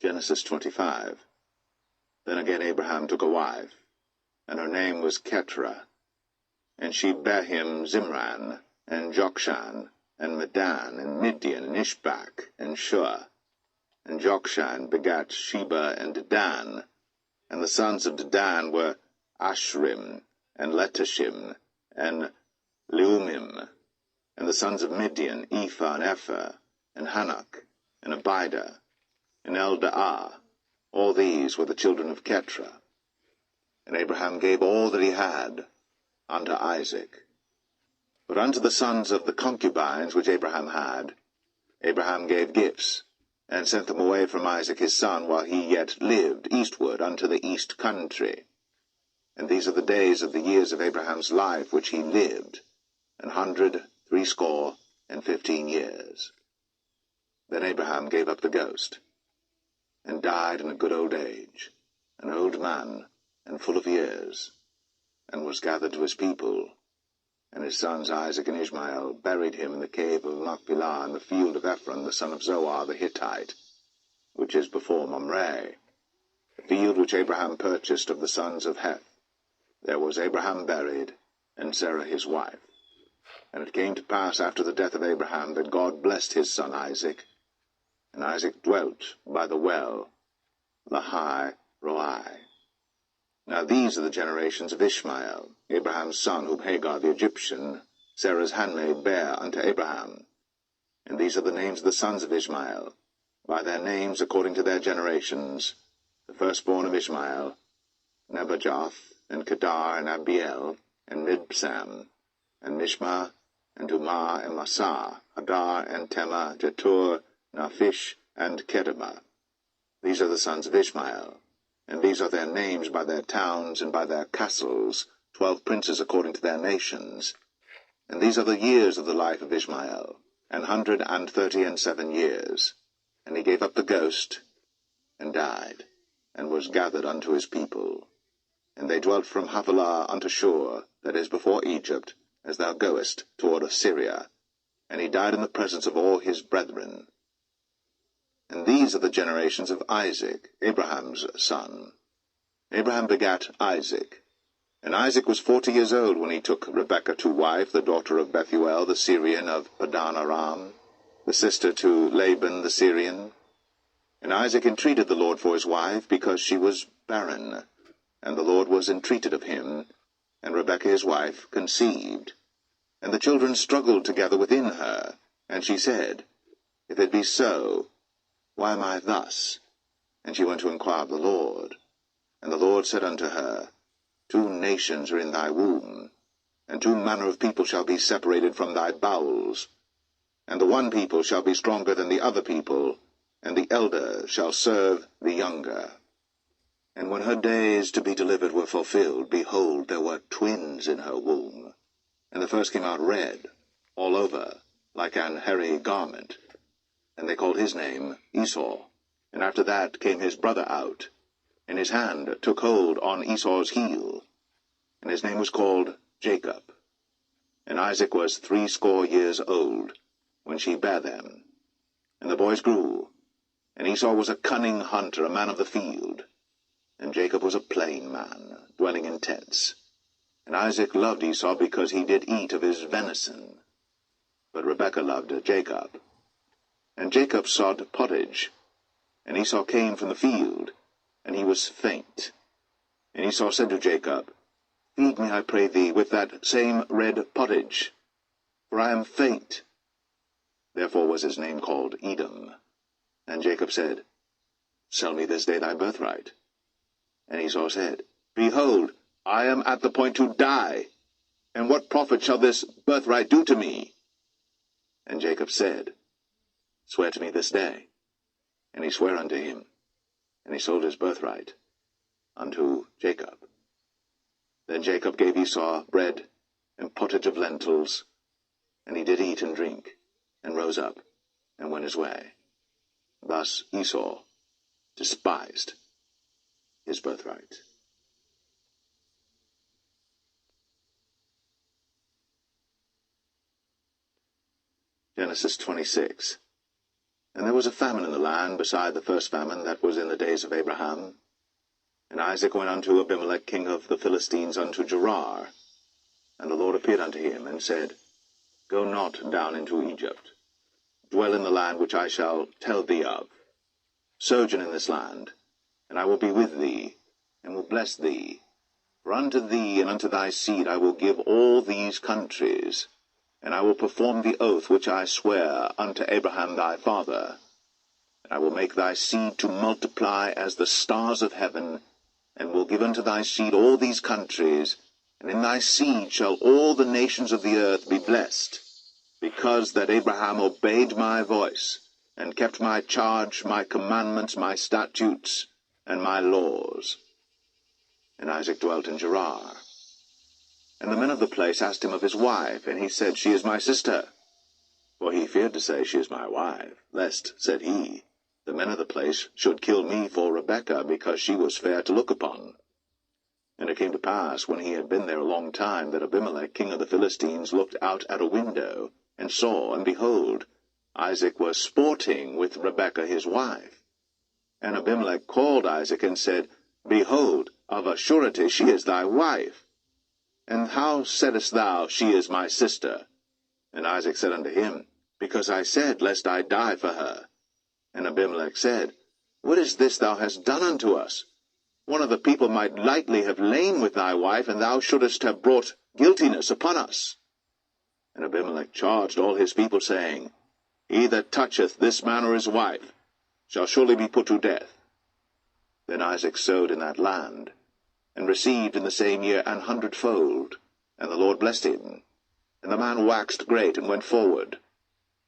Genesis 25. Then again Abraham took a wife, and her name was Keturah. And she bare him Zimran, and Jokshan, and Medan, and Midian, and Ishbak, and Shua. And Jokshan begat Sheba and Dedan. And the sons of Dedan were Ashrim, and Letashim, and Leumim. And the sons of Midian, Ephah, and Epher, and Hanok, and Abida, and Eldaah. All these were the children of Keturah. And Abraham gave all that he had unto Isaac. But unto the sons of the concubines which Abraham had, Abraham gave gifts, and sent them away from Isaac his son, while he yet lived, eastward unto the east country. And these are the days of the years of Abraham's life which he lived, 160 years. Then Abraham gave up the ghost, and died in a good old age, an old man, and full of years, and was gathered to his people. And his sons Isaac and Ishmael buried him in the cave of Machpelah in the field of Ephron the son of Zohar the Hittite, which is before Mamre, the field which Abraham purchased of the sons of Heth. There was Abraham buried, and Sarah his wife. And it came to pass after the death of Abraham that God blessed his son Isaac, and Isaac dwelt by the well, Lahai Roi. Now these are the generations of Ishmael, Abraham's son, whom Hagar the Egyptian, Sarah's handmaid, bare unto Abraham. And these are the names of the sons of Ishmael, by their names according to their generations: the firstborn of Ishmael, Nebajoth, and Kedar, and Abiel, and Mibsam, and Mishma, and Dumah, and Massa, Hadar, and Tema, Jetur, Naphish, and Kedemah. These are the sons of Ishmael, and these are their names by their towns and by their castles, 12 princes according to their nations. And these are the years of the life of Ishmael, 137 years. And he gave up the ghost, and died, and was gathered unto his people. And they dwelt from Havilah unto Shur, that is before Egypt, as thou goest toward Assyria. And he died in the presence of all his brethren. And these are the generations of Isaac, Abraham's son. Abraham begat Isaac. And Isaac was 40 years old when he took Rebekah to wife, the daughter of Bethuel the Syrian of Padan Aram, the sister to Laban the Syrian. And Isaac entreated the Lord for his wife, because she was barren. And the Lord was entreated of him, and Rebekah his wife conceived. And the children struggled together within her, and she said, If it be so, why am I thus? And she went to inquire of the Lord. And the Lord said unto her, 2 nations are in thy womb, and 2 manner of people shall be separated from thy bowels. And the one people shall be stronger than the other people, and the elder shall serve the younger. And when her days to be delivered were fulfilled, behold, there were twins in her womb. And the first came out red, all over, like an hairy garment. And they called his name Esau. And after that came his brother out, and his hand took hold on Esau's heel, and his name was called Jacob. And Isaac was 80 years old when she bare them. And the boys grew, and Esau was a cunning hunter, a man of the field, and Jacob was a plain man, dwelling in tents. And Isaac loved Esau, because he did eat of his venison, but Rebekah loved Jacob. And Jacob sought pottage, and Esau came from the field, and he was faint. And Esau said to Jacob, Feed me, I pray thee, with that same red pottage, for I am faint. Therefore was his name called Edom. And Jacob said, Sell me this day thy birthright. And Esau said, Behold, I am at the point to die, and what profit shall this birthright do to me? And Jacob said, Swear to me this day. And he sware unto him, and he sold his birthright unto Jacob. Then Jacob gave Esau bread and pottage of lentils, and he did eat and drink, and rose up, and went his way. Thus Esau despised his birthright. Genesis 26. And there was a famine in the land beside the first famine that was in the days of Abraham. And Isaac went unto Abimelech king of the Philistines unto Gerar. And the Lord appeared unto him, and said, Go not down into Egypt. Dwell in the land which I shall tell thee of. Sojourn in this land, and I will be with thee, and will bless thee. For unto thee and unto thy seed I will give all these countries, and I will perform the oath which I sware unto Abraham thy father. And I will make thy seed to multiply as the stars of heaven, and will give unto thy seed all these countries, and in thy seed shall all the nations of the earth be blessed, because that Abraham obeyed my voice, and kept my charge, my commandments, my statutes, and my laws. And Isaac dwelt in Gerar. And the men of the place asked him of his wife, and he said, She is my sister. For he feared to say, She is my wife, lest, said he, the men of the place should kill me for Rebekah, because she was fair to look upon. And it came to pass, when he had been there a long time, that Abimelech king of the Philistines looked out at a window, and saw, and behold, Isaac was sporting with Rebekah his wife. And Abimelech called Isaac, and said, Behold, of a surety she is thy wife. And how saidst thou, She is my sister? And Isaac said unto him, Because I said, Lest I die for her. And Abimelech said, What is this thou hast done unto us? One of the people might lightly have lain with thy wife, and thou shouldest have brought guiltiness upon us. And Abimelech charged all his people, saying, He that toucheth this man or his wife shall surely be put to death. Then Isaac sowed in that land, and received in the same year 100-fold, and the Lord blessed him. And the man waxed great, and went forward,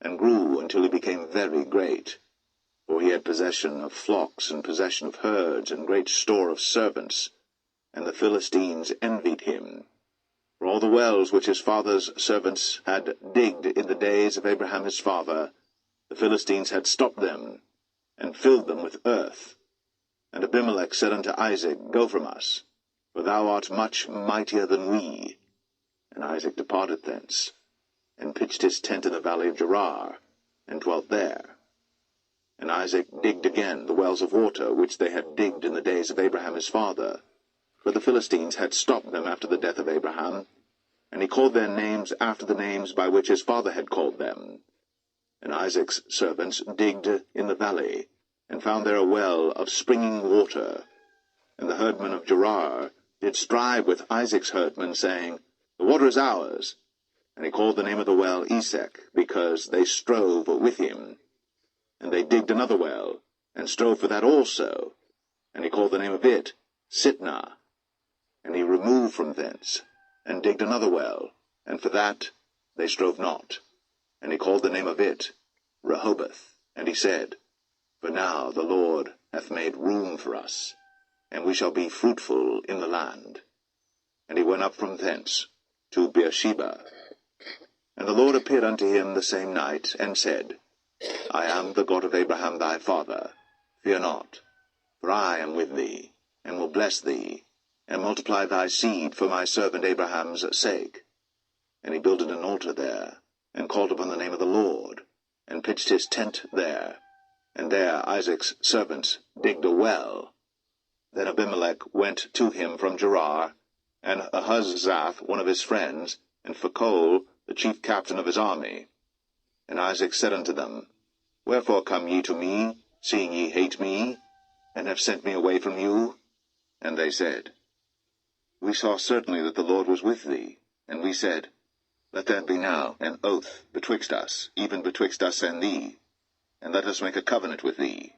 and grew until he became very great. For he had possession of flocks, and possession of herds, and great store of servants. And the Philistines envied him. For all the wells which his father's servants had digged in the days of Abraham his father, the Philistines had stopped them, and filled them with earth. And Abimelech said unto Isaac, Go from us, for thou art much mightier than we. And Isaac departed thence, and pitched his tent in the valley of Gerar, and dwelt there. And Isaac digged again the wells of water, which they had digged in the days of Abraham his father. But the Philistines had stopped them after the death of Abraham, and he called their names after the names by which his father had called them. And Isaac's servants digged in the valley, and found there a well of springing water. And the herdmen of Gerar did strive with Isaac's herdmen, saying, The water is ours. And he called the name of the well Esek, because they strove with him. And they digged another well, and strove for that also. And he called the name of it Sitnah. And he removed from thence, and digged another well, and for that they strove not. And he called the name of it Rehoboth. And he said, For now the Lord hath made room for us, and we shall be fruitful in the land. And he went up from thence to Beersheba. And the Lord appeared unto him the same night, and said, I am the God of Abraham thy father. Fear not, for I am with thee, and will bless thee, and multiply thy seed for my servant Abraham's sake. And he builded an altar there, and called upon the name of the Lord, and pitched his tent there. And there Isaac's servants digged a well. Then Abimelech went to him from Gerar, and Ahuzzath one of his friends, and Phicol the chief captain of his army. And Isaac said unto them, Wherefore come ye to me, seeing ye hate me, and have sent me away from you? And they said, We saw certainly that the Lord was with thee. And we said, Let there be now an oath betwixt us, even betwixt us and thee, and let us make a covenant with thee,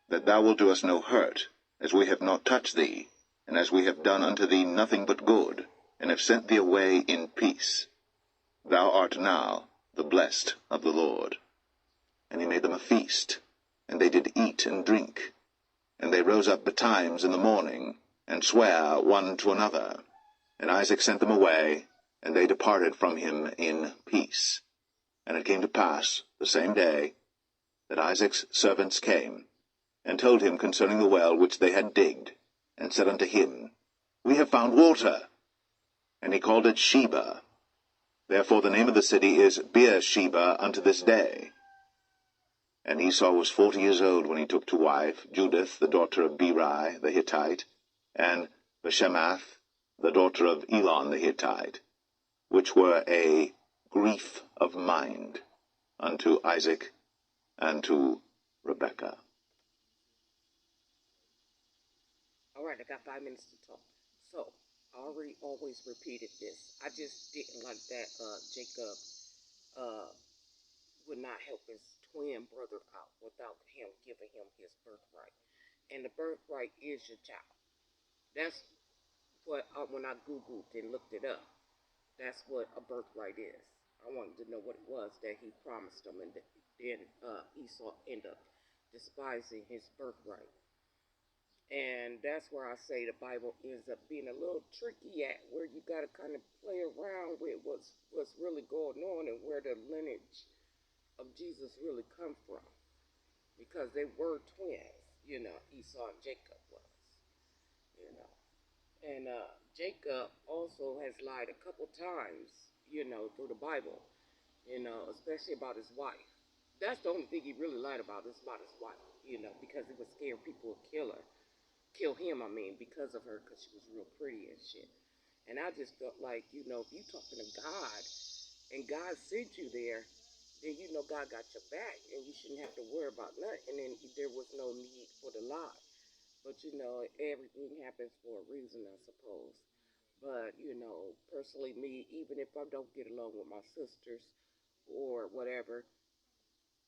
that thou wilt do us no hurt, as we have not touched thee, and as we have done unto thee nothing but good, and have sent thee away in peace. Thou art now the blessed of the Lord. And he made them a feast, and they did eat and drink. And they rose up betimes in the morning, and sware one to another. And Isaac sent them away, and they departed from him in peace. And it came to pass the same day that Isaac's servants came, and told him concerning the well which they had digged, and said unto him, We have found water. And he called it Sheba. Therefore the name of the city is Beersheba unto this day. And Esau was 40 years old when he took to wife Judith, the daughter of Beri the Hittite, and Bashemath, the daughter of Elon the Hittite, which were a grief of mind unto Isaac and to Rebekah. All right, I got 5 minutes to talk. So, I always repeated this. I just didn't like that Jacob would not help his twin brother out without him giving him his birthright. And the birthright is your child. That's what, when I Googled and looked it up, that's what a birthright is. I wanted to know what it was that he promised him, and then Esau ended up despising his birthright. And that's where I say the Bible ends up being a little tricky at, where you got to kind of play around with what's really going on and where the lineage of Jesus really come from, because they were twins, Esau and Jacob was, and Jacob also has lied a couple times, through the Bible, especially about his wife. That's the only thing he really lied about, is about his wife, because he was scared people would kill him, because of her, because she was real pretty and shit. And I just felt like, if you talking to God and God sent you there, then God got your back, and you shouldn't have to worry about nothing, and there was no need for the lie. But everything happens for a reason, I suppose. But personally, me, even if I don't get along with my sisters or whatever,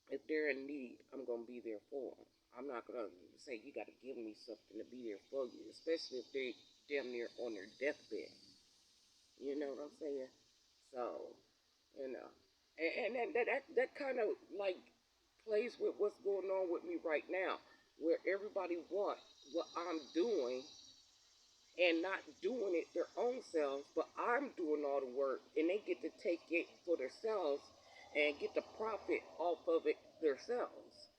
if they're in need, I'm gonna be there for them. I'm not gonna say you got to give me something to be there for you, especially if they damn near on their deathbed. You know what I'm saying? So, you know, and that kind of like plays with what's going on with me right now, where everybody wants what I'm doing and not doing it their own selves, but I'm doing all the work, and they get to take it for themselves and get the profit off of it themselves.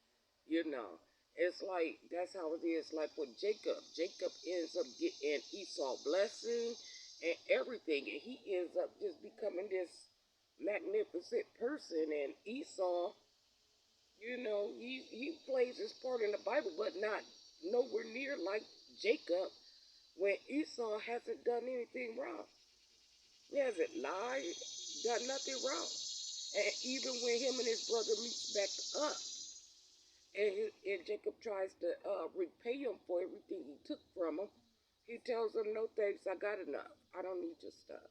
You know, it's like that's how it is. Like with Jacob, Jacob ends up getting Esau blessing and everything, and he ends up just becoming this magnificent person. And Esau, he plays his part in the Bible, but not nowhere near like Jacob, when Esau hasn't done anything wrong. He hasn't lied, done nothing wrong. And even when him and his brother meets back up, and Jacob tries to repay him for everything he took from him, he tells him, no thanks, I got enough. I don't need your stuff.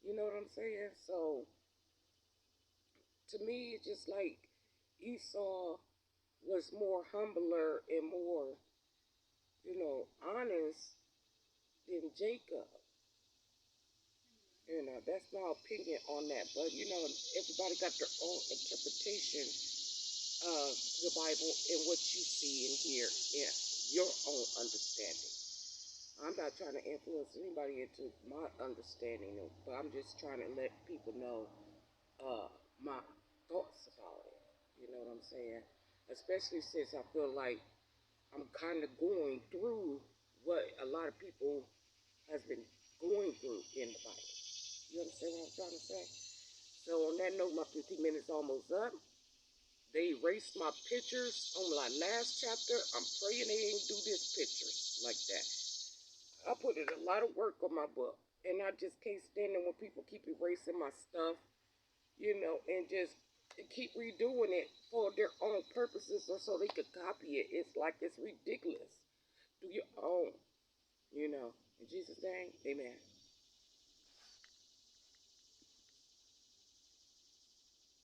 You know what I'm saying? So, to me, it's just like Esau was more humbler and more, honest than Jacob. That's my opinion on that. But, everybody got their own interpretation of the Bible and what you see and hear in your own understanding. I'm not trying to influence anybody into my understanding, but I'm just trying to let people know my thoughts about it. You know what I'm saying? Especially since I feel like I'm kind of going through what a lot of people has been going through in the Bible. You understand what I'm trying to say? So on that note, my 15 minutes almost up. They erased my pictures on my last chapter. I'm praying they ain't do this pictures like that. I put in a lot of work on my book, and I just can't stand it when people keep erasing my stuff, and just keep redoing it for their own purposes or so they could copy it. It's like it's ridiculous. Do your own, In Jesus' name, amen.